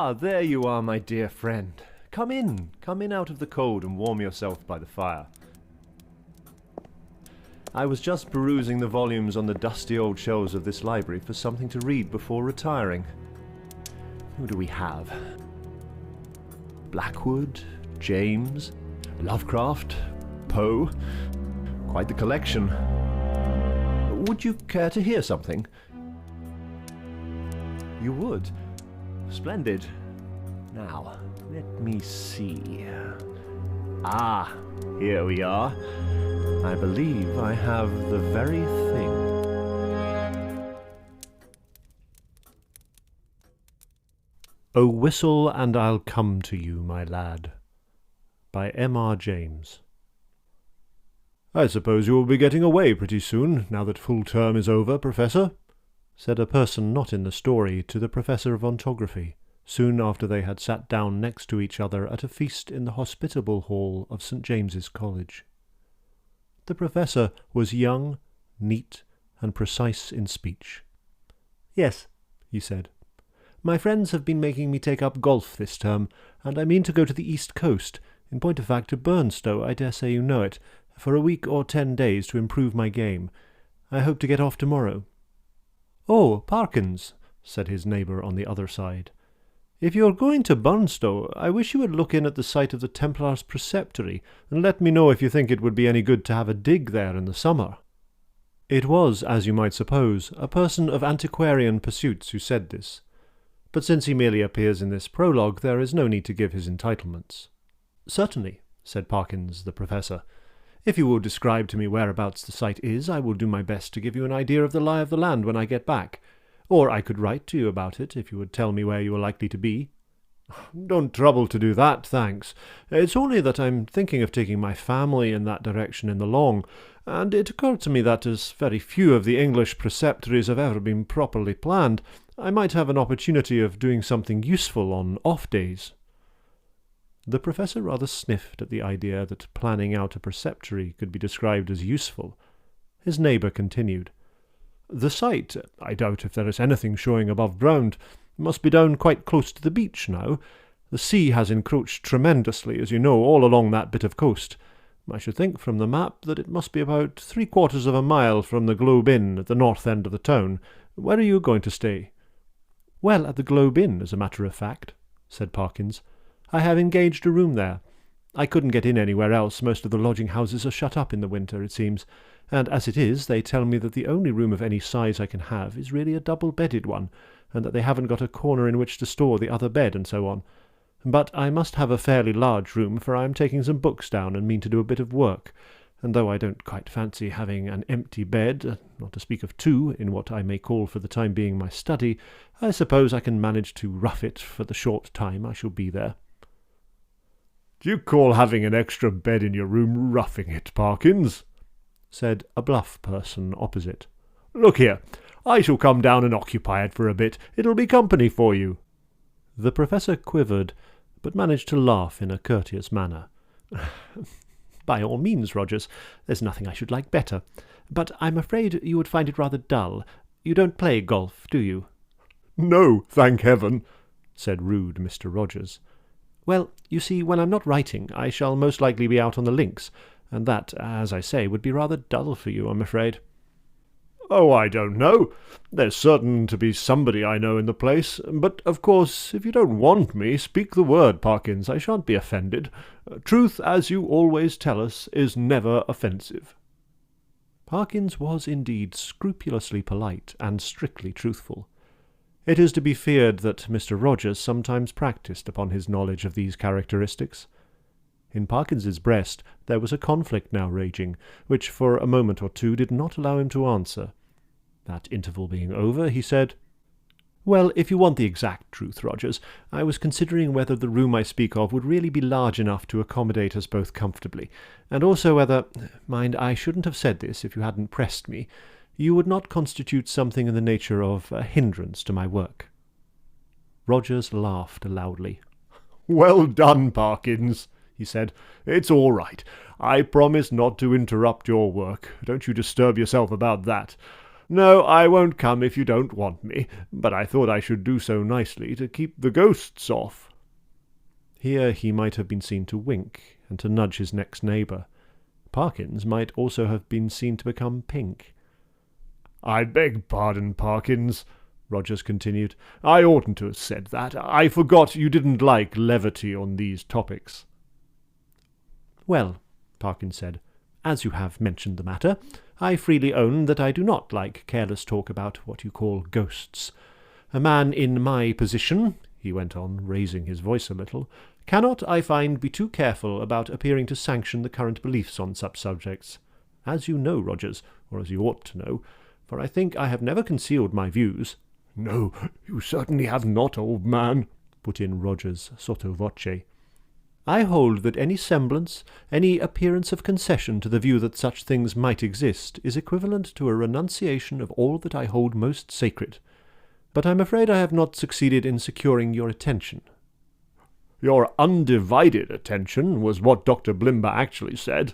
Ah, there you are, my dear friend. Come in out of the cold and warm yourself by the fire. I was just perusing the volumes on the dusty old shelves of this library for something to read before retiring. Who do we have? Blackwood, James, Lovecraft, Poe. Quite the collection. Would you care to hear something? You would? Splendid. Now, let me see. Ah, here we are. I believe I have the very thing. "O Whistle and I'll Come to You, My Lad," by M.R. James. "I suppose you will be getting away pretty soon, now that full term is over, Professor?" said a person not in the story to the Professor of Ontography, soon after they had sat down next to each other at a feast in the hospitable hall of St. James's College. The Professor was young, neat, and precise in speech. "Yes," he said. "My friends have been making me take up golf this term, and I mean to go to the East Coast, in point of fact to Burnstow, I dare say you know it, for a week or 10 days to improve my game. I hope to get off tomorrow." "Oh, Parkins," said his neighbour on the other side, "if you are going to Burnstow, I wish you would look in at the site of the Templars' Preceptory, and let me know if you think it would be any good to have a dig there in the summer." It was, as you might suppose, a person of antiquarian pursuits who said this, but since he merely appears in this prologue, there is no need to give his entitlements. "Certainly," said Parkins the Professor. "If you will describe to me whereabouts the site is, I will do my best to give you an idea of the lie of the land when I get back. Or I could write to you about it, if you would tell me where you are likely to be." "Don't trouble to do that, thanks. It's only that I'm thinking of taking my family in that direction in the long, and it occurred to me that as very few of the English preceptories have ever been properly planned, I might have an opportunity of doing something useful on off-days." The Professor rather sniffed at the idea that planning out a preceptory could be described as useful. His neighbour continued. "The site, I doubt if there is anything showing above ground, must be down quite close to the beach now. The sea has encroached tremendously, as you know, all along that bit of coast. I should think from the map that it must be about 3/4 of a mile from the Globe Inn at the north end of the town. Where are you going to stay?" "Well, at the Globe Inn, as a matter of fact," said Parkins. "I have engaged a room there. I couldn't get in anywhere else. Most of the lodging-houses are shut up in the winter, it seems, and as it is, they tell me that the only room of any size I can have is really a double-bedded one, and that they haven't got a corner in which to store the other bed, and so on. But I must have a fairly large room, for I am taking some books down and mean to do a bit of work, and though I don't quite fancy having an empty bed, not to speak of 2, in what I may call for the time being my study, I suppose I can manage to rough it for the short time I shall be there." "Do you call having an extra bed in your room roughing it, Parkins?" said a bluff person opposite. "Look here, I shall come down and occupy it for a bit. It'll be company for you." The Professor quivered, but managed to laugh in a courteous manner. "By all means, Rogers. There's nothing I should like better. But I'm afraid you would find it rather dull. You don't play golf, do you?" "No, thank heaven," said rude Mr. Rogers. "Well, you see, when I'm not writing, I shall most likely be out on the links, and that, as I say, would be rather dull for you, I'm afraid." "Oh, I don't know. There's certain to be somebody I know in the place, but, of course, if you don't want me, speak the word, Parkins. I shan't be offended. Truth, as you always tell us, is never offensive." Parkins was indeed scrupulously polite and strictly truthful. It is to be feared that Mr. Rogers sometimes practised upon his knowledge of these characteristics. In Parkins's breast there was a conflict now raging, which for a moment or two did not allow him to answer. That interval being over, he said, "Well, if you want the exact truth, Rogers, I was considering whether the room I speak of would really be large enough to accommodate us both comfortably, and also whether, mind, I shouldn't have said this if you hadn't pressed me, you would not constitute something in the nature of a hindrance to my work." Rogers laughed loudly. "Well done, Parkins," he said. "It's all right. I promise not to interrupt your work. Don't you disturb yourself about that. No, I won't come if you don't want me, but I thought I should do so nicely to keep the ghosts off." Here he might have been seen to wink and to nudge his next neighbour. Parkins might also have been seen to become pink. "I beg pardon, Parkins," Rogers continued. "I oughtn't to have said that. I forgot you didn't like levity on these topics." "Well," Parkins said, "as you have mentioned the matter, I freely own that I do not like careless talk about what you call ghosts. A man in my position," he went on, raising his voice a little, "cannot, I find, be too careful about appearing to sanction the current beliefs on such subjects. As you know, Rogers, or as you ought to know, for I think I have never concealed my views—" "No, you certainly have not, old man," put in Rogers sotto voce. "I hold that any semblance, any appearance of concession to the view that such things might exist, is equivalent to a renunciation of all that I hold most sacred. But I'm afraid I have not succeeded in securing your attention." "Your undivided attention was what Dr. Blimber actually said,"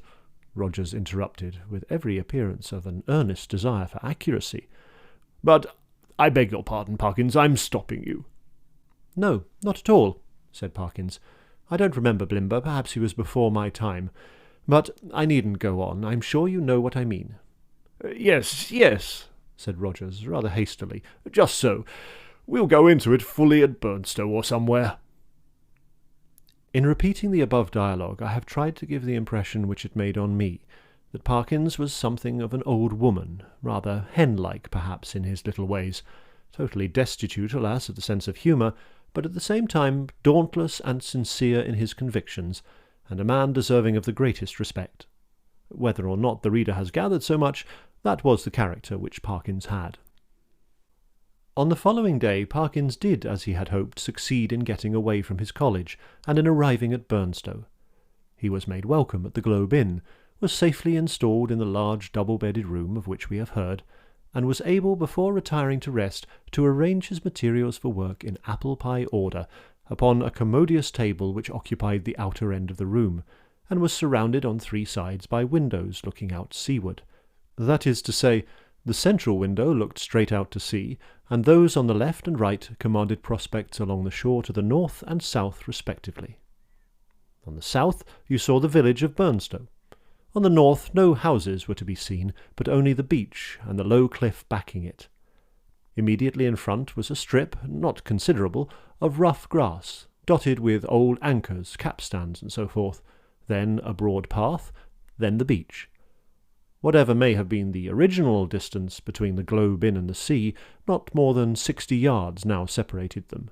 Rogers interrupted, with every appearance of an earnest desire for accuracy. "But I beg your pardon, Parkins, I'm stopping you." "No, not at all," said Parkins. "I don't remember Blimber, perhaps he was before my time. But I needn't go on. I'm sure you know what I mean." Yes, said Rogers, rather hastily. "Just so. We'll go into it fully at Burnstow or somewhere." In repeating the above dialogue, I have tried to give the impression which it made on me, that Parkins was something of an old woman, rather hen-like perhaps in his little ways, totally destitute, alas, of the sense of humour, but at the same time dauntless and sincere in his convictions, and a man deserving of the greatest respect. Whether or not the reader has gathered so much, that was the character which Parkins had. On the following day Parkins did, as he had hoped, succeed in getting away from his college, and in arriving at Burnstow. He was made welcome at the Globe Inn, was safely installed in the large double-bedded room of which we have heard, and was able, before retiring to rest, to arrange his materials for work in apple-pie order upon a commodious table which occupied the outer end of the room, and was surrounded on 3 sides by windows looking out seaward. That is to say, the central window looked straight out to sea, and those on the left and right commanded prospects along the shore to the north and south respectively. On the south you saw the village of Burnstow. On the north no houses were to be seen, but only the beach and the low cliff backing it. Immediately in front was a strip, not considerable, of rough grass, dotted with old anchors, capstans, and so forth, then a broad path, then the beach. Whatever may have been the original distance between the Globe Inn and the sea, not more than 60 yards now separated them.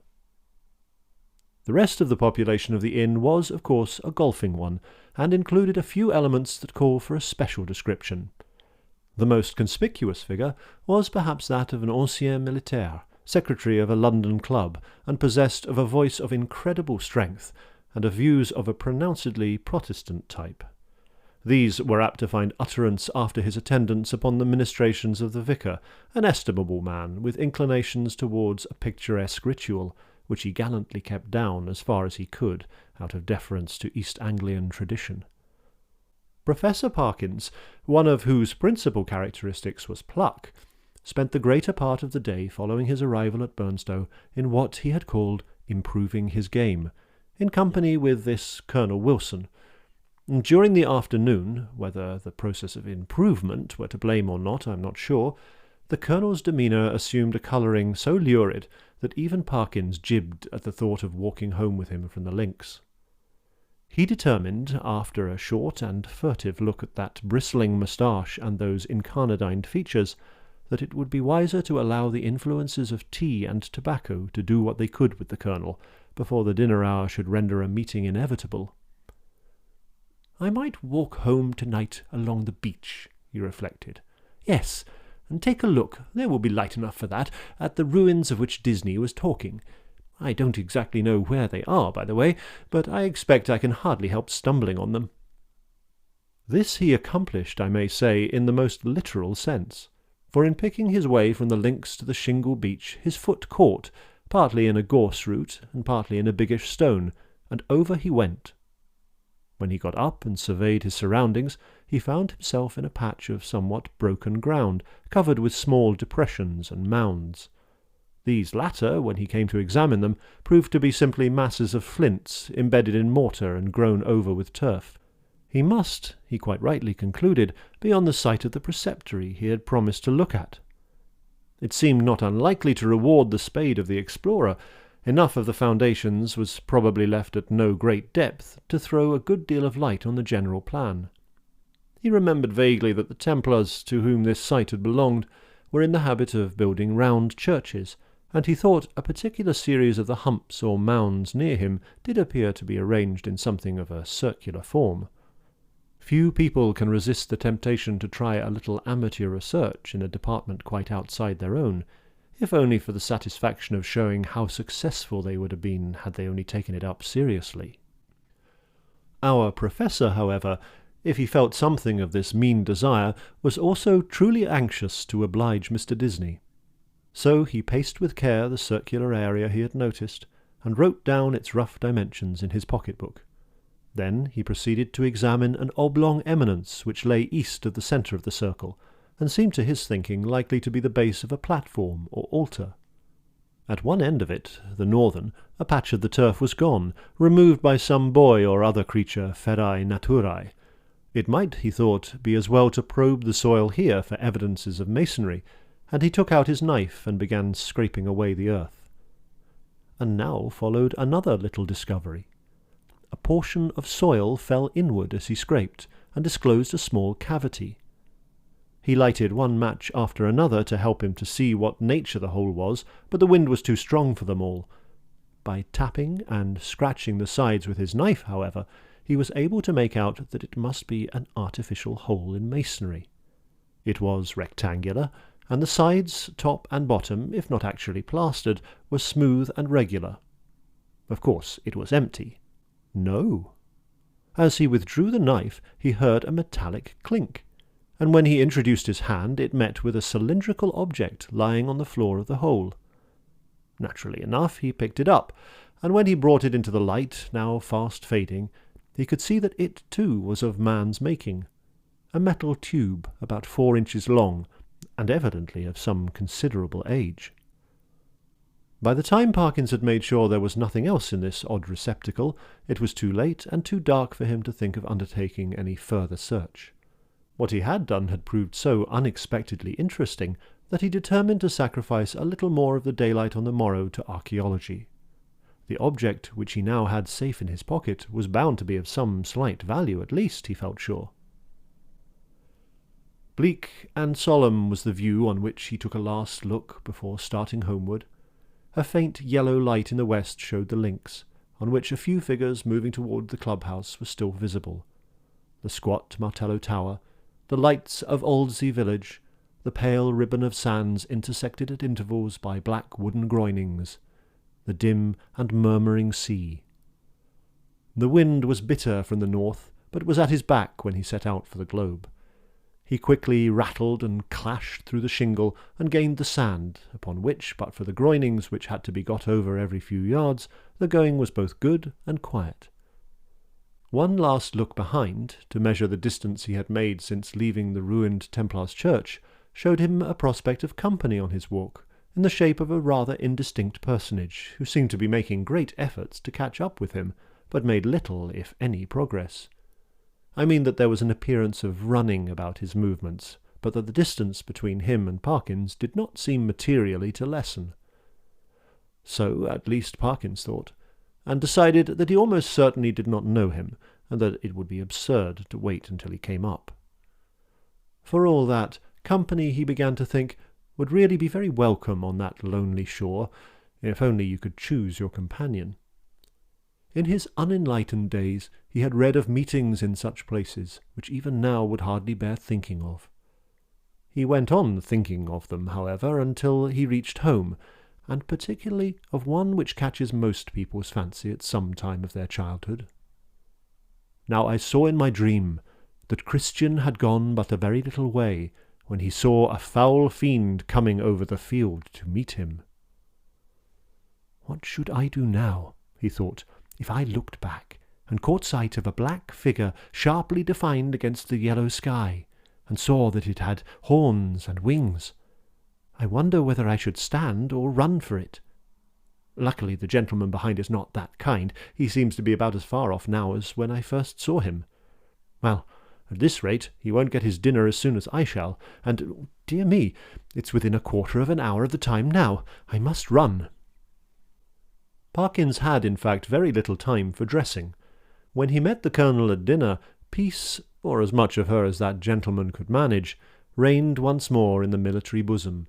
The rest of the population of the inn was, of course, a golfing one, and included a few elements that call for a special description. The most conspicuous figure was perhaps that of an ancien militaire, secretary of a London club, and possessed of a voice of incredible strength, and of views of a pronouncedly Protestant type. These were apt to find utterance after his attendance upon the ministrations of the vicar, an estimable man, with inclinations towards a picturesque ritual, which he gallantly kept down as far as he could, out of deference to East Anglian tradition. Professor Parkins, one of whose principal characteristics was pluck, spent the greater part of the day following his arrival at Burnstow in what he had called improving his game, in company with this Colonel Wilson. During the afternoon, whether the process of improvement were to blame or not, I am not sure, the Colonel's demeanour assumed a colouring so lurid that even Parkins jibbed at the thought of walking home with him from the links. He determined, after a short and furtive look at that bristling moustache and those incarnadined features, that it would be wiser to allow the influences of tea and tobacco to do what they could with the Colonel, before the dinner hour should render a meeting inevitable. "I might walk home tonight along the beach," he reflected. "Yes, and take a look, there will be light enough for that, at the ruins of which Disney was talking. I don't exactly know where they are, by the way, but I expect I can hardly help stumbling on them." This he accomplished, I may say, in the most literal sense, for in picking his way from the links to the shingle beach his foot caught, partly in a gorse root and partly in a biggish stone, and over he went. When he got up and surveyed his surroundings, he found himself in a patch of somewhat broken ground, covered with small depressions and mounds. These latter, when he came to examine them, proved to be simply masses of flints embedded in mortar and grown over with turf. He must, he quite rightly concluded, be on the site of the preceptory he had promised to look at. It seemed not unlikely to reward the spade of the explorer. Enough of the foundations was probably left at no great depth to throw a good deal of light on the general plan. He remembered vaguely that the Templars to whom this site had belonged were in the habit of building round churches, and he thought a particular series of the humps or mounds near him did appear to be arranged in something of a circular form. Few people can resist the temptation to try a little amateur research in a department quite outside their own, if only for the satisfaction of showing how successful they would have been had they only taken it up seriously. Our professor, however, if he felt something of this mean desire, was also truly anxious to oblige Mr. Disney. So he paced with care the circular area he had noticed, and wrote down its rough dimensions in his pocket-book. Then he proceeded to examine an oblong eminence which lay east of the centre of the circle, and seemed to his thinking likely to be the base of a platform or altar. At one end of it, the northern, a patch of the turf was gone, removed by some boy or other creature ferae naturae. It might, he thought, be as well to probe the soil here for evidences of masonry, and he took out his knife and began scraping away the earth. And now followed another little discovery. A portion of soil fell inward as he scraped, and disclosed a small cavity. He lighted one match after another to help him to see what nature the hole was, but the wind was too strong for them all. By tapping and scratching the sides with his knife, however, he was able to make out that it must be an artificial hole in masonry. It was rectangular, and the sides, top and bottom, if not actually plastered, were smooth and regular. Of course, it was empty. No. As he withdrew the knife, he heard a metallic clink, and when he introduced his hand, it met with a cylindrical object lying on the floor of the hole. Naturally enough, he picked it up, and when he brought it into the light, now fast fading, he could see that it, too, was of man's making. A metal tube about 4 inches long, and evidently of some considerable age. By the time Parkins had made sure there was nothing else in this odd receptacle, it was too late and too dark for him to think of undertaking any further search. What he had done had proved so unexpectedly interesting that he determined to sacrifice a little more of the daylight on the morrow to archaeology. The object which he now had safe in his pocket was bound to be of some slight value at least, he felt sure. Bleak and solemn was the view on which he took a last look before starting homeward. A faint yellow light in the west showed the links, on which a few figures moving toward the clubhouse were still visible. The squat Martello Tower, the lights of Oldsey village, the pale ribbon of sands intersected at intervals by black wooden groinings, the dim and murmuring sea. The wind was bitter from the north, but was at his back when he set out for the globe. He quickly rattled and clashed through the shingle and gained the sand, upon which, but for the groinings which had to be got over every few yards, the going was both good and quiet. One last look behind, to measure the distance he had made since leaving the ruined Templars' church, showed him a prospect of company on his walk, in the shape of a rather indistinct personage, who seemed to be making great efforts to catch up with him, but made little, if any, progress. I mean that there was an appearance of running about his movements, but that the distance between him and Parkins did not seem materially to lessen. So, at least, Parkins thought, and decided that he almost certainly did not know him, and that it would be absurd to wait until he came up. For all that, company, he began to think, would really be very welcome on that lonely shore, if only you could choose your companion. In his unenlightened days he had read of meetings in such places, which even now would hardly bear thinking of. He went on thinking of them, however, until he reached home, and particularly of one which catches most people's fancy at some time of their childhood. Now I saw in my dream that Christian had gone but a very little way, when he saw a foul fiend coming over the field to meet him. What should I do now, he thought, if I looked back, and caught sight of a black figure sharply defined against the yellow sky, and saw that it had horns and wings. I wonder whether I should stand or run for it. Luckily the gentleman behind is not that kind. He seems to be about as far off now as when I first saw him. Well, at this rate he won't get his dinner as soon as I shall, and, dear me, it's within a quarter of an hour of the time now. I must run." Parkins had, in fact, very little time for dressing. When he met the Colonel at dinner, peace, or as much of her as that gentleman could manage, reigned once more in the military bosom.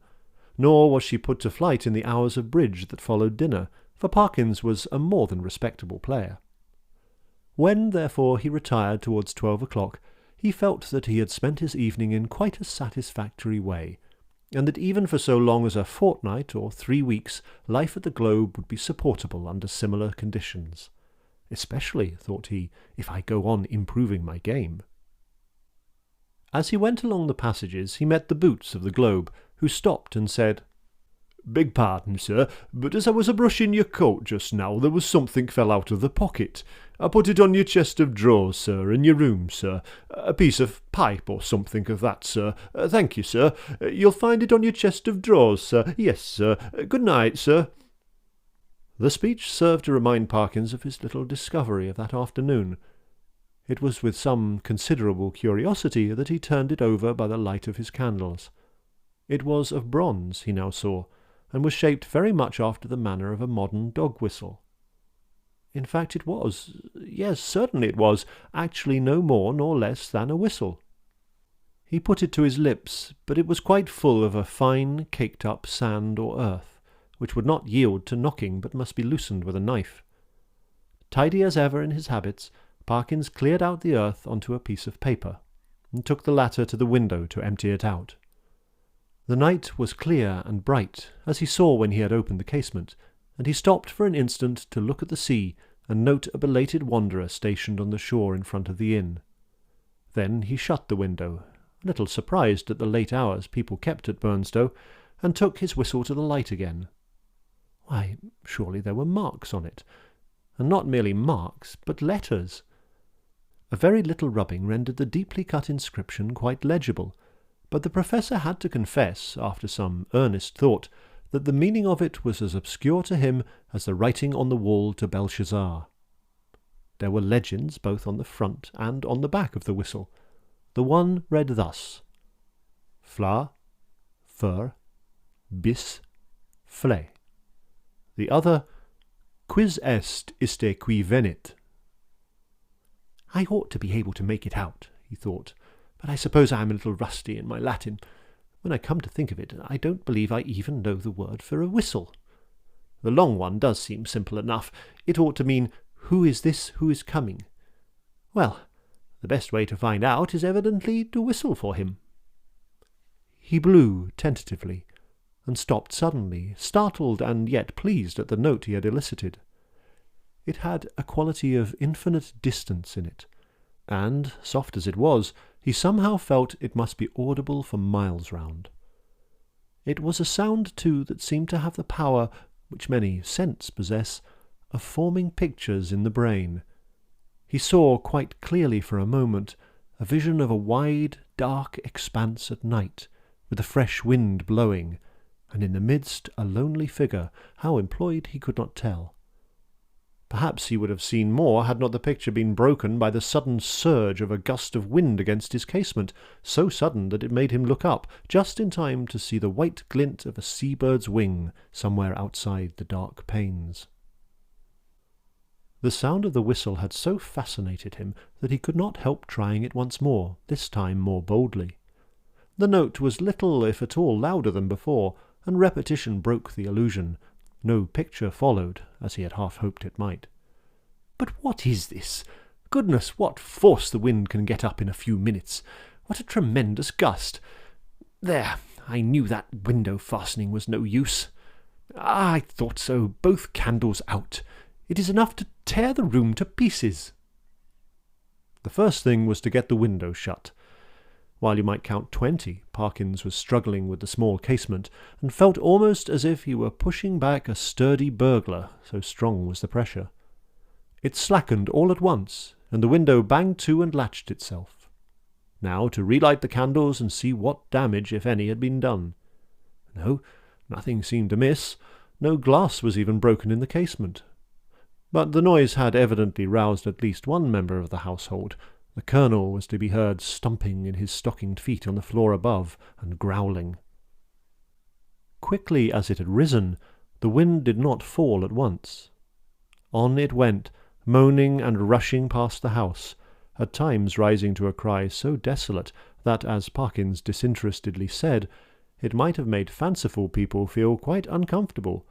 Nor was she put to flight in the hours of bridge that followed dinner, for Parkins was a more than respectable player. When, therefore, he retired towards 12 o'clock, he felt that he had spent his evening in quite a satisfactory way, and that even for so long as a fortnight or 3 weeks life at the Globe would be supportable under similar conditions. Especially, thought he, if I go on improving my game. As he went along the passages he met the boots of the Globe, who stopped and said, "Beg pardon, sir, but as I was a-brushing your coat just now, there was something fell out of the pocket. I put it on your chest of drawers, sir, in your room, sir. A piece of pipe or something of that, sir. Thank you, sir. You'll find it on your chest of drawers, sir. Yes, sir. Good night, sir." The speech served to remind Parkins of his little discovery of that afternoon. It was with some considerable curiosity that he turned it over by the light of his candles. It was of bronze, he now saw, and was shaped very much after the manner of a modern dog-whistle. In fact it was, yes, certainly it was, actually no more nor less than a whistle. He put it to his lips, but it was quite full of a fine, caked-up sand or earth, which would not yield to knocking, but must be loosened with a knife. Tidy as ever in his habits, Parkins cleared out the earth onto a piece of paper, and took the latter to the window to empty it out. The night was clear and bright, as he saw when he had opened the casement, and he stopped for an instant to look at the sea and note a belated wanderer stationed on the shore in front of the inn. Then he shut the window, a little surprised at the late hours people kept at Burnstow, and took his whistle to the light again. Why, surely there were marks on it, and not merely marks, but letters. A very little rubbing rendered the deeply cut inscription quite legible, but the Professor had to confess, after some earnest thought, that the meaning of it was as obscure to him as the writing on the wall to Belshazzar. There were legends both on the front and on the back of the whistle. The one read thus: Fla, fur, bis, fle. The other, Quis est iste qui venit? I ought to be able to make it out, he thought, but I suppose I am a little rusty in my Latin. When I come to think of it, I don't believe I even know the word for a whistle. The long one does seem simple enough. It ought to mean, who is this who is coming? Well, the best way to find out is evidently to whistle for him. He blew tentatively, and stopped suddenly, startled and yet pleased at the note he had elicited. It had a quality of infinite distance in it, and, soft as it was, he somehow felt it must be audible for miles round. It was a sound, too, that seemed to have the power, which many scents possess, of forming pictures in the brain. He saw quite clearly for a moment a vision of a wide, dark expanse at night, with a fresh wind blowing, and in the midst a lonely figure, how employed he could not tell. Perhaps he would have seen more had not the picture been broken by the sudden surge of a gust of wind against his casement, so sudden that it made him look up, just in time to see the white glint of a sea-bird's wing somewhere outside the dark panes. The sound of the whistle had so fascinated him that he could not help trying it once more, this time more boldly. The note was little, if at all, louder than before, and repetition broke the illusion. No picture followed, as he had half hoped it might. But what is this? Goodness, what force the wind can get up in a few minutes! What a tremendous gust! There, I knew that window fastening was no use. Ah, I thought so. Both candles out. It is enough to tear the room to pieces. The first thing was to get the window shut. While you might count 20, Parkins was struggling with the small casement, and felt almost as if he were pushing back a sturdy burglar, so strong was the pressure. It slackened all at once, and the window banged to and latched itself. Now to relight the candles and see what damage, if any, had been done. No, nothing seemed amiss. No glass was even broken in the casement. But the noise had evidently roused at least one member of the household. The Colonel was to be heard stumping in his stockinged feet on the floor above, and growling. Quickly as it had risen, the wind did not fall at once. On it went, moaning and rushing past the house, at times rising to a cry so desolate that, as Parkins disinterestedly said, it might have made fanciful people feel quite uncomfortable.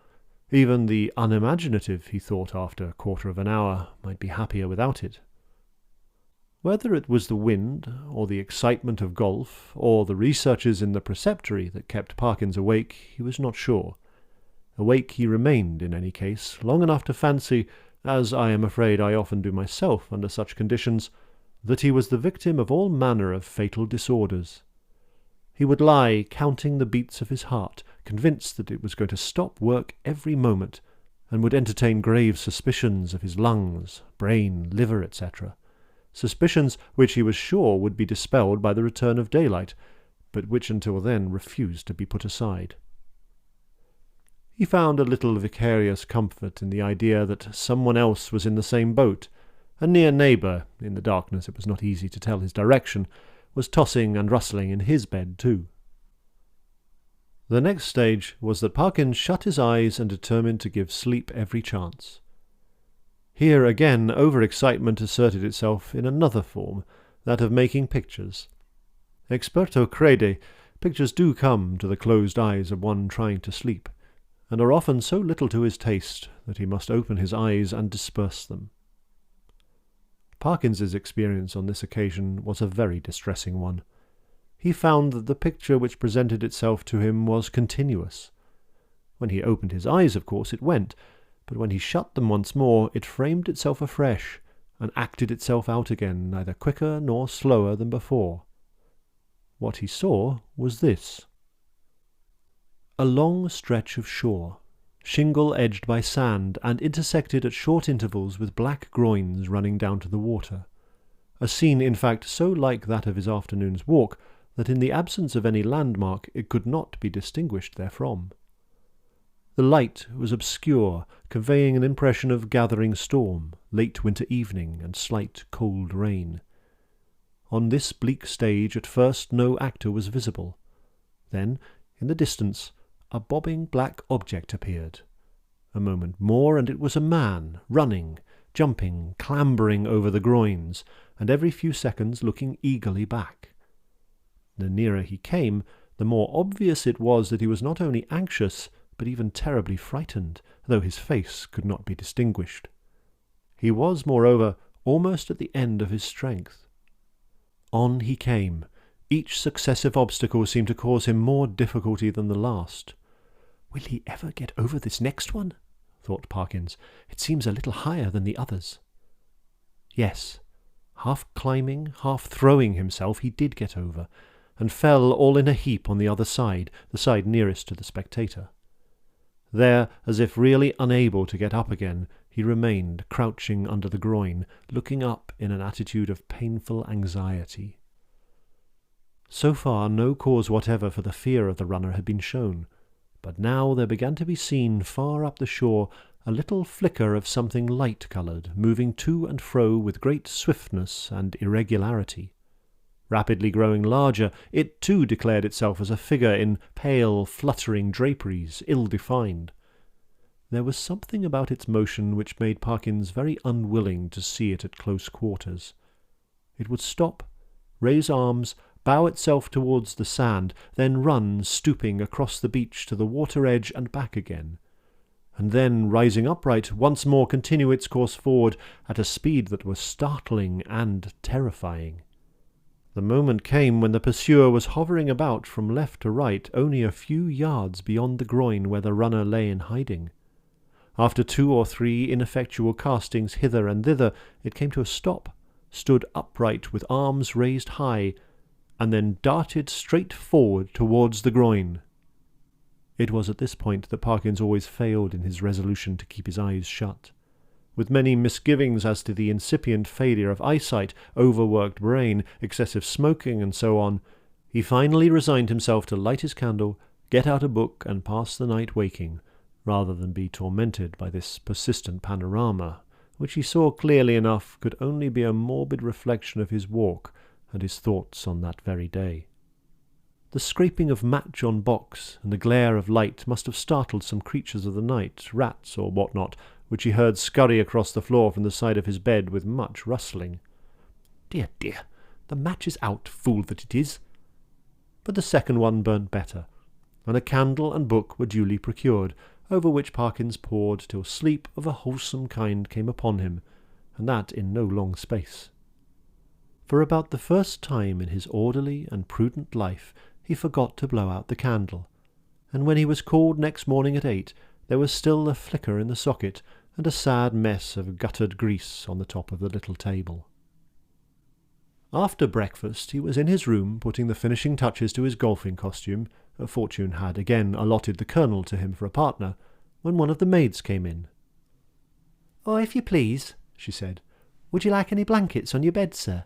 Even the unimaginative, he thought after a quarter of an hour, might be happier without it. Whether it was the wind, or the excitement of golf, or the researches in the preceptory that kept Parkins awake, he was not sure. Awake he remained, in any case, long enough to fancy, as I am afraid I often do myself under such conditions, that he was the victim of all manner of fatal disorders. He would lie counting the beats of his heart, convinced that it was going to stop work every moment, and would entertain grave suspicions of his lungs, brain, liver, etc., suspicions which he was sure would be dispelled by the return of daylight, but which until then refused to be put aside. He found a little vicarious comfort in the idea that someone else was in the same boat. A near neighbour, in the darkness it was not easy to tell his direction, was tossing and rustling in his bed too. The next stage was that Parkins shut his eyes and determined to give sleep every chance. Here again over-excitement asserted itself in another form, that of making pictures. Experto crede, pictures do come to the closed eyes of one trying to sleep, and are often so little to his taste that he must open his eyes and disperse them. Parkins's experience on this occasion was a very distressing one. He found that the picture which presented itself to him was continuous. When he opened his eyes, of course, it went, but when he shut them once more, it framed itself afresh, and acted itself out again, neither quicker nor slower than before. What he saw was this. A long stretch of shore, shingle-edged by sand, and intersected at short intervals with black groins running down to the water. A scene, in fact, so like that of his afternoon's walk, that in the absence of any landmark it could not be distinguished therefrom. The light was obscure, conveying an impression of gathering storm, late winter evening, and slight cold rain. On this bleak stage at first no actor was visible. Then, in the distance, a bobbing black object appeared. A moment more, and it was a man, running, jumping, clambering over the groins, and every few seconds looking eagerly back. The nearer he came, the more obvious it was that he was not only anxious, but even terribly frightened, though his face could not be distinguished. He was, moreover, almost at the end of his strength. On he came. Each successive obstacle seemed to cause him more difficulty than the last. "Will he ever get over this next one?" thought Parkins. "It seems a little higher than the others." Yes, half climbing, half throwing himself, he did get over, and fell all in a heap on the other side, the side nearest to the spectator. There, as if really unable to get up again, he remained crouching under the groin, looking up in an attitude of painful anxiety. So far no cause whatever for the fear of the runner had been shown, but now there began to be seen far up the shore a little flicker of something light-coloured, moving to and fro with great swiftness and irregularity. Rapidly growing larger, it too declared itself as a figure in pale, fluttering draperies, ill-defined. There was something about its motion which made Parkins very unwilling to see it at close quarters. It would stop, raise arms, bow itself towards the sand, then run, stooping, across the beach to the water edge and back again, and then, rising upright, once more continue its course forward at a speed that was startling and terrifying. The moment came when the pursuer was hovering about from left to right, only a few yards beyond the groin where the runner lay in hiding. After 2 or 3 ineffectual castings hither and thither, it came to a stop, stood upright with arms raised high, and then darted straight forward towards the groin. It was at this point that Parkins always failed in his resolution to keep his eyes shut. With many misgivings as to the incipient failure of eyesight, overworked brain, excessive smoking, and so on, he finally resigned himself to light his candle, get out a book, and pass the night waking, rather than be tormented by this persistent panorama, which he saw clearly enough could only be a morbid reflection of his walk and his thoughts on that very day. The scraping of match on box and the glare of light must have startled some creatures of the night, rats or what not, which he heard scurry across the floor from the side of his bed with much rustling. Dear, dear, the match is out, fool that it is. But the second one burnt better, and a candle and book were duly procured, over which Parkins pored till sleep of a wholesome kind came upon him, and that in no long space. For about the first time in his orderly and prudent life he forgot to blow out the candle, and when he was called next morning at 8, there was still a flicker in the socket, and a sad mess of guttered grease on the top of the little table. After breakfast he was in his room putting the finishing touches to his golfing costume. Fortune had again allotted the Colonel to him for a partner, when one of the maids came in. "Oh, if you please," she said, "would you like any blankets on your bed, sir?"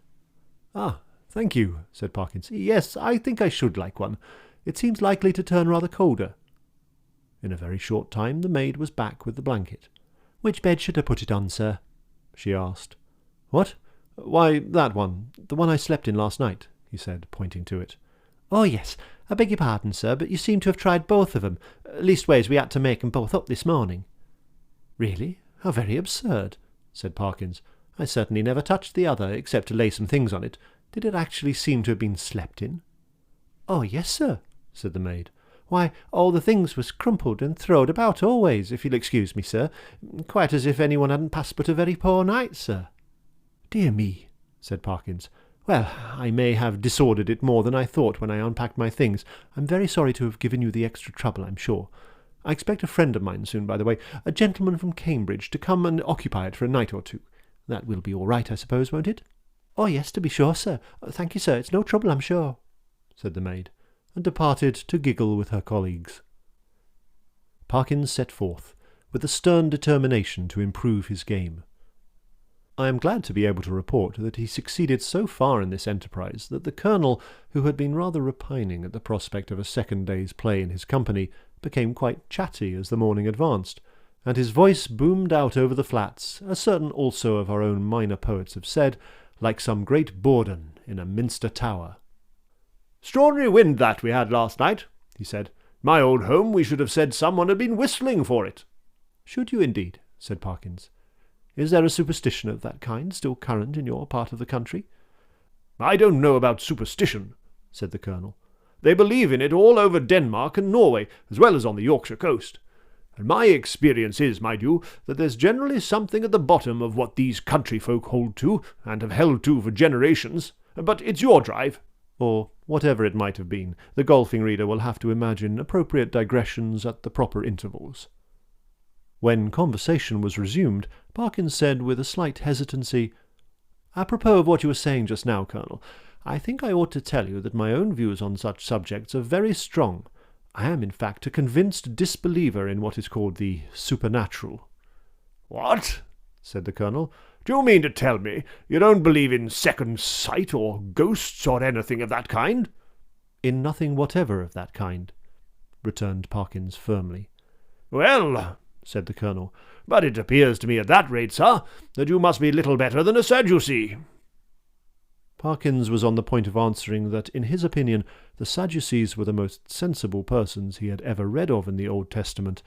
"Ah, thank you," said Parkins. "Yes, I think I should like one. It seems likely to turn rather colder." In a very short time the maid was back with the blanket. "Which bed should I put it on, sir?" she asked. "What? Why, that one, the one I slept in last night," he said, pointing to it. "Oh, yes, I beg your pardon, sir, but you seem to have tried both of 'em. Leastways, we had to make 'em both up this morning." "Really? How very absurd," said Parkins. "I certainly never touched the other, except to lay some things on it. Did it actually seem to have been slept in?" "Oh, yes, sir," said the maid. "Why, all the things was crumpled and throwed about always, if you'll excuse me, sir, quite as if anyone hadn't passed but a very poor night, sir." "Dear me," said Parkins. "Well, I may have disordered it more than I thought when I unpacked my things. I'm very sorry to have given you the extra trouble, I'm sure. I expect a friend of mine soon, by the way, a gentleman from Cambridge, to come and occupy it for a night or two. That will be all right, I suppose, won't it?" "Oh, yes, to be sure, sir. Thank you, sir. It's no trouble, I'm sure," said the maid, and departed to giggle with her colleagues. Parkins set forth, with a stern determination to improve his game. I am glad to be able to report that he succeeded so far in this enterprise that the Colonel, who had been rather repining at the prospect of a second day's play in his company, became quite chatty as the morning advanced, and his voice boomed out over the flats, as certain also of our own minor poets have said, like some great bourdon in a minster tower. "Extraordinary wind that we had last night," he said. "My old home we should have said someone had been whistling for it." "Should you indeed?" said Parkins. "Is there a superstition of that kind still current in your part of the country?" "I don't know about superstition," said the Colonel. "They believe in it all over Denmark and Norway, as well as on the Yorkshire coast. And my experience is, mind you, that there's generally something at the bottom of what these country folk hold to, and have held to for generations. But it's your drive." Or whatever it might have been, the golfing reader will have to imagine appropriate digressions at the proper intervals. When conversation was resumed, Parkins said with a slight hesitancy, "Apropos of what you were saying just now, Colonel, I think I ought to tell you that my own views on such subjects are very strong. I am, in fact, a convinced disbeliever in what is called the supernatural." "What?" said the Colonel. "Do you mean to tell me you don't believe in second sight or ghosts or anything of that kind?" "In nothing whatever of that kind," returned Parkins firmly. "Well," said the Colonel, "but it appears to me at that rate, sir, that you must be little better than a Sadducee." Parkins was on the point of answering that, in his opinion, the Sadducees were the most sensible persons he had ever read of in the Old Testament,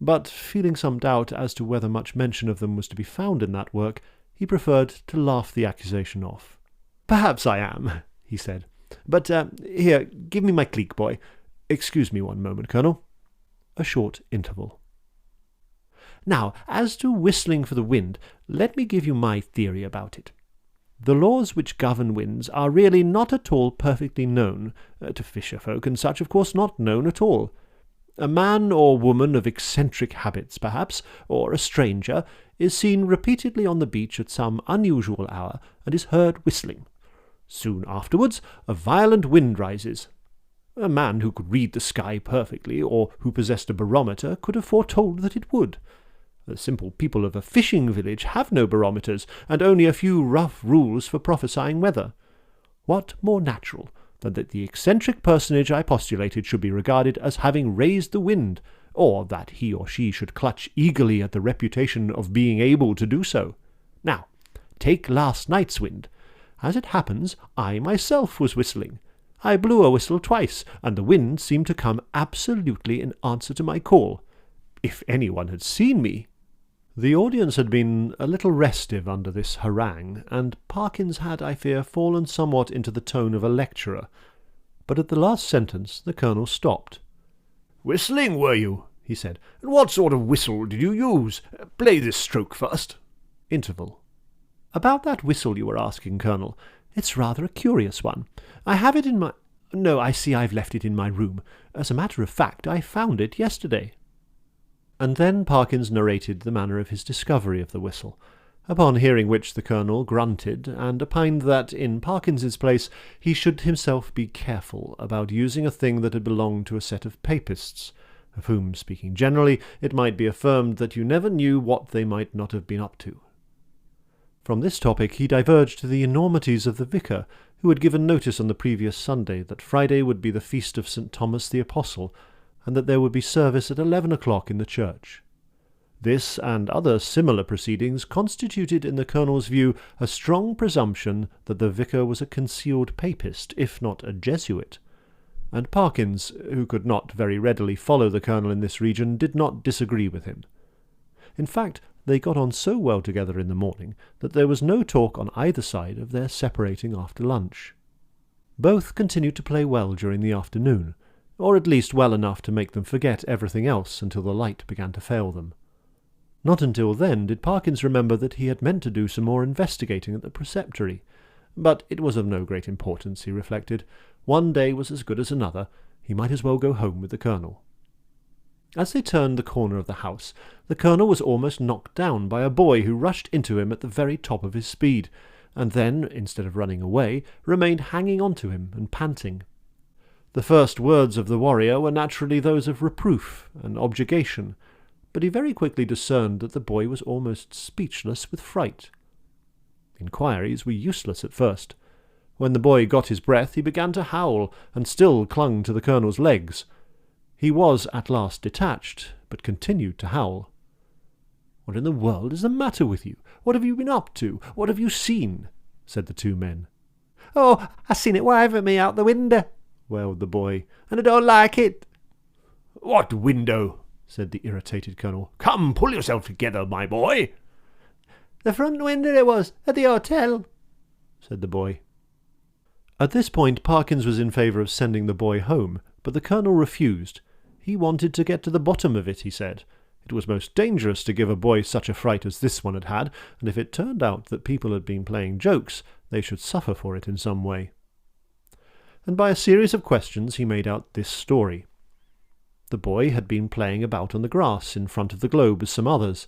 but, feeling some doubt as to whether much mention of them was to be found in that work, he preferred to laugh the accusation off. "Perhaps I am," he said. "But, here, give me my cleek, boy. Excuse me one moment, Colonel." A short interval. "Now, as to whistling for the wind, let me give you my theory about it. The laws which govern winds are really not at all perfectly known, to fisher folk and such, of course, not known at all. A man or woman of eccentric habits, perhaps, or a stranger, is seen repeatedly on the beach at some unusual hour, and is heard whistling. Soon afterwards a violent wind rises. A man who could read the sky perfectly, or who possessed a barometer, could have foretold that it would. The simple people of a fishing village have no barometers, and only a few rough rules for prophesying weather. What more natural than that the eccentric personage I postulated should be regarded as having raised the wind, or that he or she should clutch eagerly at the reputation of being able to do so? Now, take last night's wind. As it happens, I myself was whistling. I blew a whistle twice, and the wind seemed to come absolutely in answer to my call. If anyone had seen me— The audience had been a little restive under this harangue, and Parkins had, I fear, fallen somewhat into the tone of a lecturer. But at the last sentence the Colonel stopped. "Whistling, were you?" he said. "And what sort of whistle did you use? Play this stroke first." Interval. "About that whistle you were asking, Colonel. It's rather a curious one. I have it in my— No, I see I've left it in my room. As a matter of fact, I found it yesterday." And then Parkins narrated the manner of his discovery of the whistle, upon hearing which the Colonel grunted, and opined that, in Parkins's place, he should himself be careful about using a thing that had belonged to a set of papists, of whom, speaking generally, it might be affirmed that you never knew what they might not have been up to. From this topic he diverged to the enormities of the vicar, who had given notice on the previous Sunday that Friday would be the feast of St. Thomas the Apostle, and that there would be service at 11 o'clock in the church. This and other similar proceedings constituted, in the Colonel's view, a strong presumption that the vicar was a concealed papist, if not a Jesuit, and Parkins, who could not very readily follow the Colonel in this region, did not disagree with him. In fact, they got on so well together in the morning that there was no talk on either side of their separating after lunch. Both continued to play well during the afternoon, or at least well enough to make them forget everything else until the light began to fail them. Not until then did Parkins remember that he had meant to do some more investigating at the preceptory, but it was of no great importance, he reflected. One day was as good as another. He might as well go home with the Colonel. As they turned the corner of the house, the Colonel was almost knocked down by a boy who rushed into him at the very top of his speed, and then, instead of running away, remained hanging on to him and panting. The first words of the warrior were naturally those of reproof and objurgation, but he very quickly discerned that the boy was almost speechless with fright. Inquiries were useless at first. When the boy got his breath, he began to howl, and still clung to the Colonel's legs. He was at last detached, but continued to howl. "What in the world is the matter with you? What have you been up to? What have you seen?" said the two men. "Oh, I seen it wave at me out the window," wailed the boy, "and I don't like it." "What window?" said the irritated Colonel. "Come, pull yourself together, my boy." "The front window it was, at the hotel," said the boy. At this point Parkins was in favour of sending the boy home, but the Colonel refused. He wanted to get to the bottom of it, he said. It was most dangerous to give a boy such a fright as this one had had, and if it turned out that people had been playing jokes, they should suffer for it in some way. And by a series of questions he made out this story. The boy had been playing about on the grass in front of the globe with some others.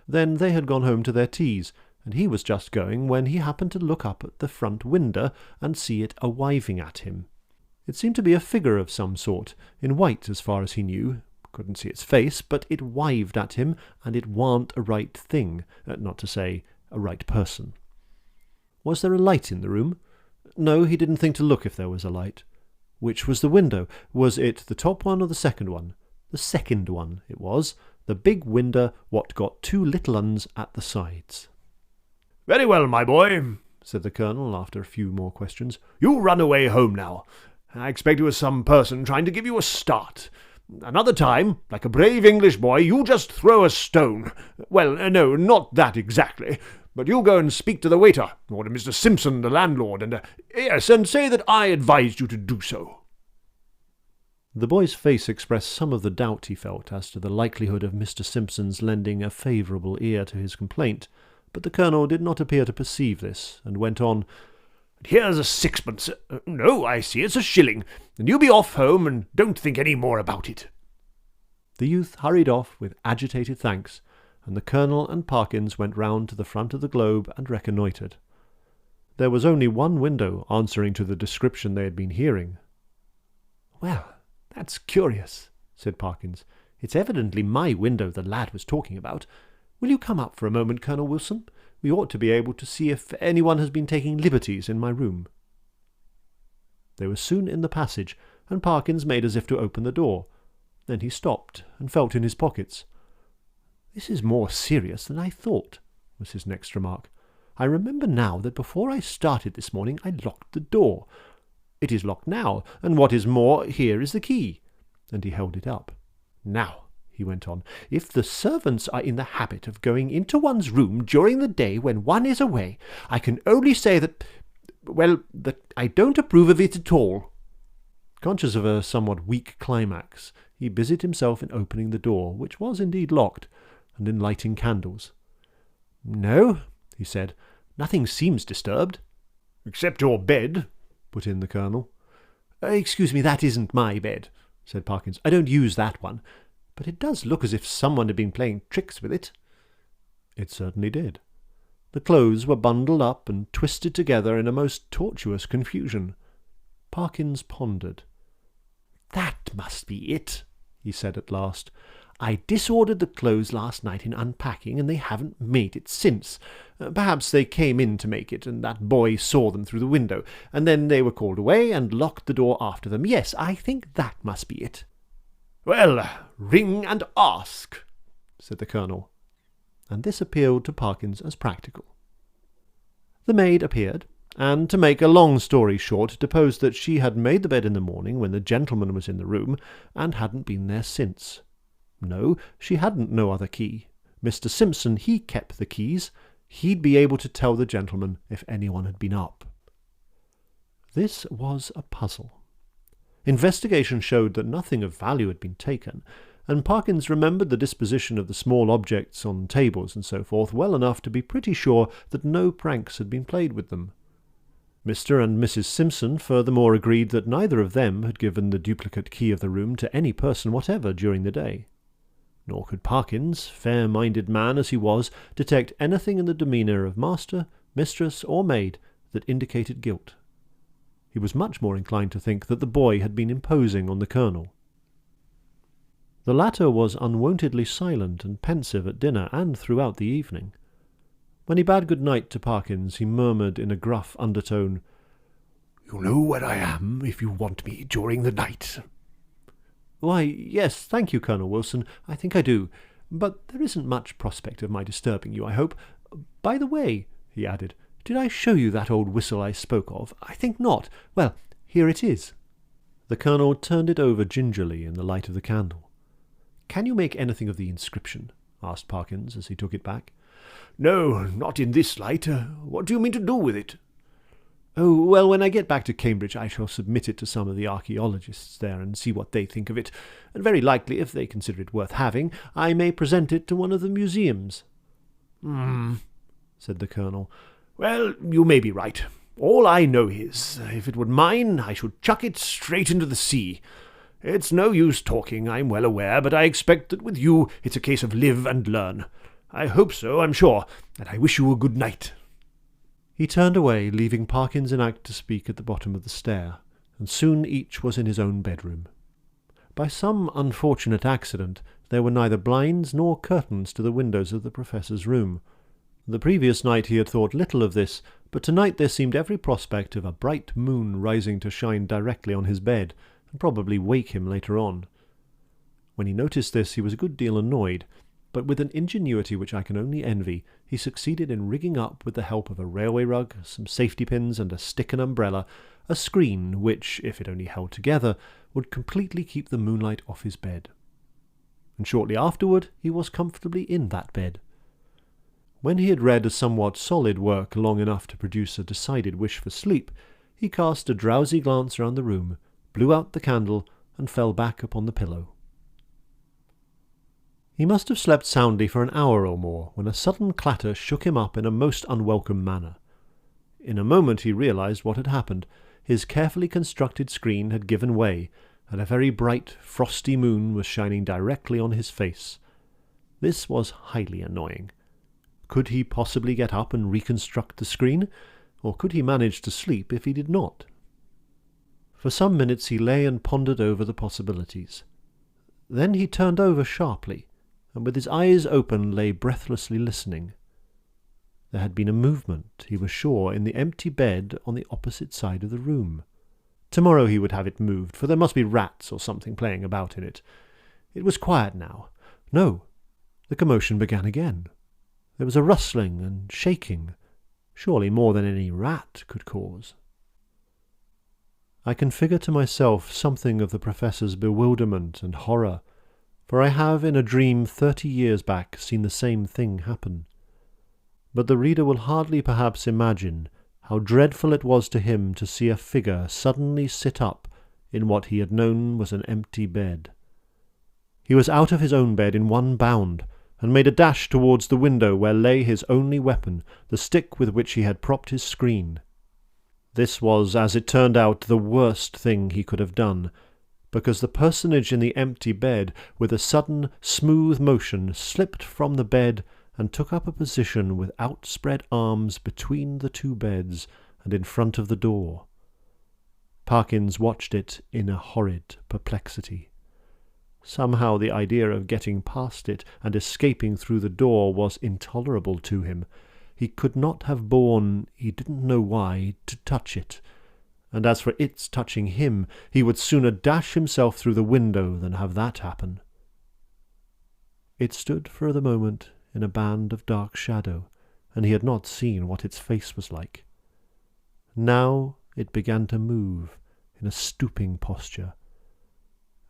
Then they had gone home to their teas, and he was just going when he happened to look up at the front window and see it a-wiving at him. It seemed to be a figure of some sort, in white as far as he knew. Couldn't see its face, but it wived at him, and it warn't a right thing, not to say a right person. Was there a light in the room? No, he didn't think to look if there was a light. Which was the window? Was it the top one or the second one? The second one, it was. The big window what got two little uns at the sides. "Very well, my boy," said the Colonel, after a few more questions. "You run away home now. I expect it was some person trying to give you a start. Another time, like a brave English boy, you just throw a stone. Well, no, not that exactly. But you go and speak to the waiter, or to Mr. Simpson, the landlord, and say that I advised you to do so." The boy's face expressed some of the doubt he felt as to the likelihood of Mr. Simpson's lending a favourable ear to his complaint, but the Colonel did not appear to perceive this, and went on, "Here's a sixpence. No, I see it's a shilling, and you be off home, and don't think any more about it." The youth hurried off with agitated thanks, and the Colonel and Parkins went round to the front of the globe and reconnoitred. There was only one window answering to the description they had been hearing. "Well, that's curious," said Parkins. "It's evidently my window the lad was talking about. Will you come up for a moment, Colonel Wilson? We ought to be able to see if anyone has been taking liberties in my room." They were soon in the passage, and Parkins made as if to open the door. Then he stopped and felt in his pockets. "This is more serious than I thought," was his next remark. "I remember now that before I started this morning I locked the door. It is locked now, and what is more, here is the key." And he held it up. "Now," he went on, "if the servants are in the habit of going into one's room during the day when one is away, I can only say that I don't approve of it at all." Conscious of a somewhat weak climax, he busied himself in opening the door, which was indeed locked, and in lighting candles. "No," he said, "nothing seems disturbed." "Except your bed," put in the Colonel. "Excuse me, that isn't my bed," said Parkins. "I don't use that one. But it does look as if someone had been playing tricks with it." It certainly did. The clothes were bundled up and twisted together in a most tortuous confusion. Parkins pondered. "That must be it," he said at last. "I disordered the clothes last night in unpacking, and they haven't made it since. Perhaps they came in to make it, and that boy saw them through the window, and then they were called away and locked the door after them. Yes, I think that must be it." "Well, ring and ask," said the Colonel. And this appealed to Parkins as practical. The maid appeared, and, to make a long story short, deposed that she had made the bed in the morning when the gentleman was in the room, and hadn't been there since. No, she hadn't no other key. Mr. Simpson, he kept the keys. He'd be able to tell the gentleman if anyone had been up. This was a puzzle. Investigation showed that nothing of value had been taken, and Parkins remembered the disposition of the small objects on tables and so forth well enough to be pretty sure that no pranks had been played with them. Mr. and Mrs. Simpson furthermore agreed that neither of them had given the duplicate key of the room to any person whatever during the day. Nor could Parkins, fair-minded man as he was, detect anything in the demeanour of master, mistress, or maid that indicated guilt. He was much more inclined to think that the boy had been imposing on the Colonel. The latter was unwontedly silent and pensive at dinner and throughout the evening. When he bade good night to Parkins, he murmured in a gruff undertone, "You know where I am if you want me during the night." "Why, yes, thank you, Colonel Wilson, I think I do. But there isn't much prospect of my disturbing you, I hope. By the way," he added, "did I show you that old whistle I spoke of? I think not. Well, here it is." The Colonel turned it over gingerly in the light of the candle. "Can you make anything of the inscription?" asked Parkins as he took it back. "No, not in this light. What do you mean to do with it?" "Oh, well, when I get back to Cambridge I shall submit it to some of the archaeologists there and see what they think of it, and very likely, if they consider it worth having, I may present it to one of the museums." Said the Colonel. "Well, you may be right. All I know is, if it were mine, I should chuck it straight into the sea. It's no use talking, I'm well aware, but I expect that with you it's a case of live and learn. I hope so, I'm sure, and I wish you a good night." He turned away, leaving Parkins in act to speak at the bottom of the stair, and soon each was in his own bedroom. By some unfortunate accident there were neither blinds nor curtains to the windows of the Professor's room. The previous night he had thought little of this, but tonight there seemed every prospect of a bright moon rising to shine directly on his bed, and probably wake him later on. When he noticed this he was a good deal annoyed, but with an ingenuity which I can only envy, he succeeded in rigging up, with the help of a railway rug, some safety pins, and a stick and umbrella, a screen which, if it only held together, would completely keep the moonlight off his bed. And shortly afterward he was comfortably in that bed. When he had read a somewhat solid work long enough to produce a decided wish for sleep, he cast a drowsy glance round the room, blew out the candle, and fell back upon the pillow. He must have slept soundly for an hour or more, when a sudden clatter shook him up in a most unwelcome manner. In a moment he realized what had happened. His carefully constructed screen had given way, and a very bright, frosty moon was shining directly on his face. This was highly annoying. Could he possibly get up and reconstruct the screen, or could he manage to sleep if he did not? For some minutes he lay and pondered over the possibilities. Then he turned over sharply, and with his eyes open lay breathlessly listening. There had been a movement, he was sure, in the empty bed on the opposite side of the room. Tomorrow he would have it moved, for there must be rats or something playing about in it. It was quiet now. No, the commotion began again. There was a rustling and shaking, surely more than any rat could cause. I can figure to myself something of the Professor's bewilderment and horror, for I have in a dream 30 years back seen the same thing happen. But the reader will hardly perhaps imagine how dreadful it was to him to see a figure suddenly sit up in what he had known was an empty bed. He was out of his own bed in one bound, and made a dash towards the window where lay his only weapon, the stick with which he had propped his screen. This was, as it turned out, the worst thing he could have done, because the personage in the empty bed, with a sudden, smooth motion, slipped from the bed and took up a position with outspread arms between the two beds and in front of the door. Parkins watched it in a horrid perplexity. Somehow the idea of getting past it and escaping through the door was intolerable to him. He could not have borne, he didn't know why, to touch it, and as for its touching him, he would sooner dash himself through the window than have that happen. It stood for the moment in a band of dark shadow, and he had not seen what its face was like. Now it began to move in a stooping posture,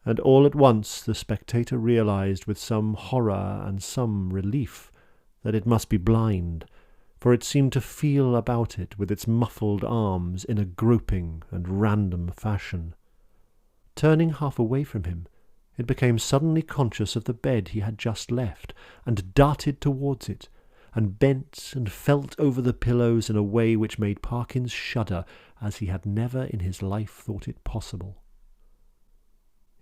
and all at once the spectator realized with some horror and some relief that it must be blind, for it seemed to feel about it with its muffled arms in a groping and random fashion. Turning half away from him, it became suddenly conscious of the bed he had just left, and darted towards it, and bent and felt over the pillows in a way which made Parkins shudder, as he had never in his life thought it possible.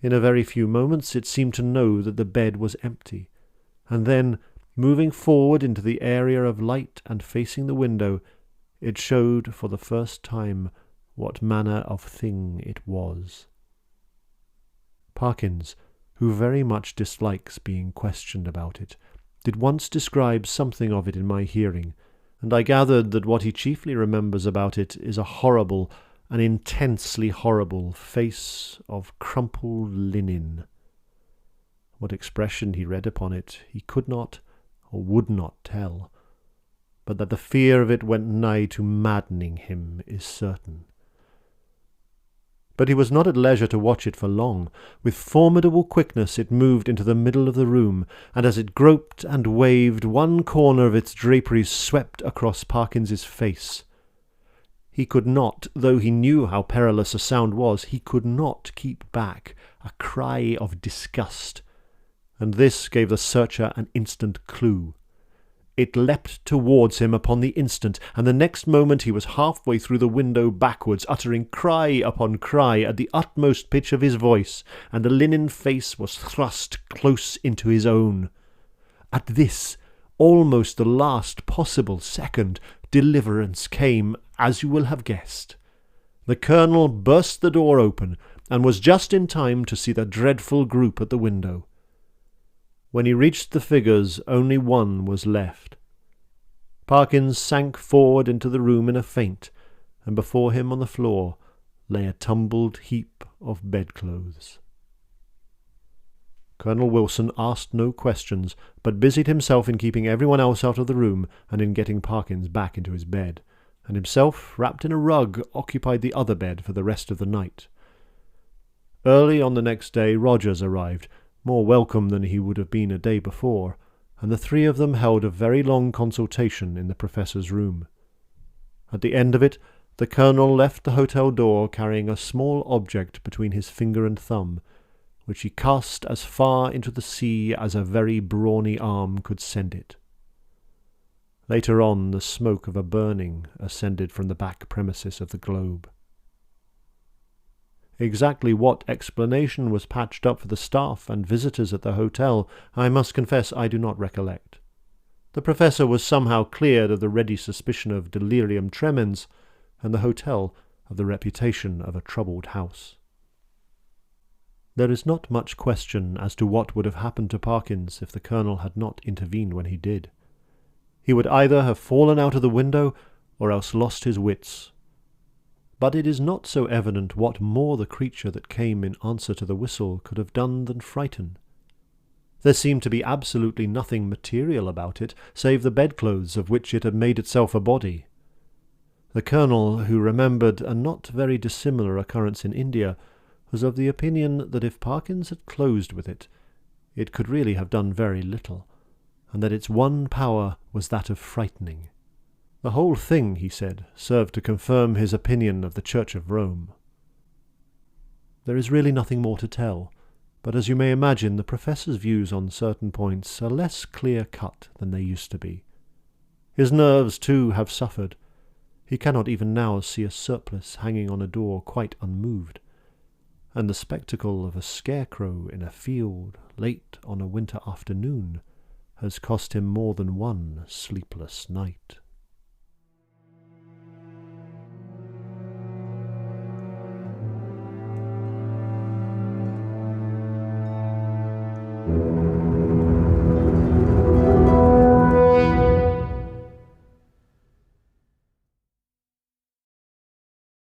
In a very few moments it seemed to know that the bed was empty, and then, moving forward into the area of light and facing the window, it showed for the first time what manner of thing it was. Parkins, who very much dislikes being questioned about it, did once describe something of it in my hearing, and I gathered that what he chiefly remembers about it is a horrible, an intensely horrible face of crumpled linen. What expression he read upon it he could not or would not tell, but that the fear of it went nigh to maddening him is certain. But he was not at leisure to watch it for long. With formidable quickness it moved into the middle of the room, and as it groped and waved, one corner of its draperies swept across Parkins's face. He could not, though he knew how perilous a sound was, he could not keep back a cry of disgust, and this gave the searcher an instant clue. It leapt towards him upon the instant, and the next moment he was halfway through the window backwards, uttering cry upon cry at the utmost pitch of his voice, and the linen face was thrust close into his own. At this, almost the last possible second, deliverance came, as you will have guessed. The Colonel burst the door open, and was just in time to see the dreadful group at the window. When he reached the figures, only one was left. Parkins sank forward into the room in a faint, and before him on the floor lay a tumbled heap of bedclothes. Colonel Wilson asked no questions, but busied himself in keeping everyone else out of the room and in getting Parkins back into his bed, and himself, wrapped in a rug, occupied the other bed for the rest of the night. Early on the next day Rogers arrived, more welcome than he would have been a day before, and the three of them held a very long consultation in the Professor's room. At the end of it, the Colonel left the hotel door carrying a small object between his finger and thumb, which he cast as far into the sea as a very brawny arm could send it. Later on, the smoke of a burning ascended from the back premises of the Globe. Exactly what explanation was patched up for the staff and visitors at the hotel, I must confess I do not recollect. The Professor was somehow cleared of the ready suspicion of delirium tremens, and the hotel of the reputation of a troubled house. There is not much question as to what would have happened to Parkins if the Colonel had not intervened when he did. He would either have fallen out of the window or else lost his wits. But it is not so evident what more the creature that came in answer to the whistle could have done than frighten. There seemed to be absolutely nothing material about it, save the bedclothes of which it had made itself a body. The Colonel, who remembered a not very dissimilar occurrence in India, was of the opinion that if Parkins had closed with it, it could really have done very little, and that its one power was that of frightening. The whole thing, he said, served to confirm his opinion of the Church of Rome. There is really nothing more to tell, but as you may imagine, the Professor's views on certain points are less clear-cut than they used to be. His nerves, too, have suffered. He cannot even now see a surplice hanging on a door quite unmoved, and the spectacle of a scarecrow in a field late on a winter afternoon has cost him more than one sleepless night.